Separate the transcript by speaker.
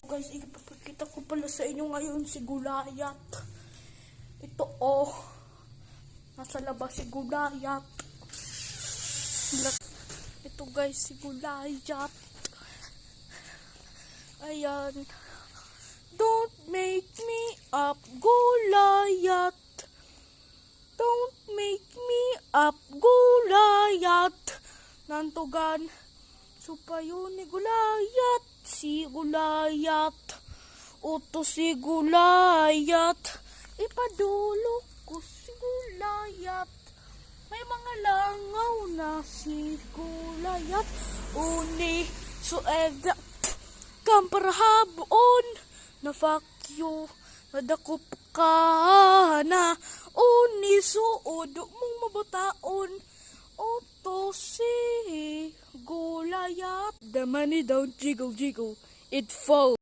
Speaker 1: Guys, ipapakita ko pala sa inyo ngayon si Gulayat. Ito nasa labas si Gulayat. Ito guys, si Gulayat. Ayan. Don't make me up, Gulayat. Don't make me up, Gulayat. Nantugan. Supayo ni Gulayat. Si Gulayat. Uto si Gulayat. Ipadulok ko si Gulayat. May mga langaw na si Gulayat. Uni so eda kamparhabon na fuck you. Nadakop ka na. Uni suod mong mabutaon. Uto si Gulayat. The money don't jiggle jiggle. It falls.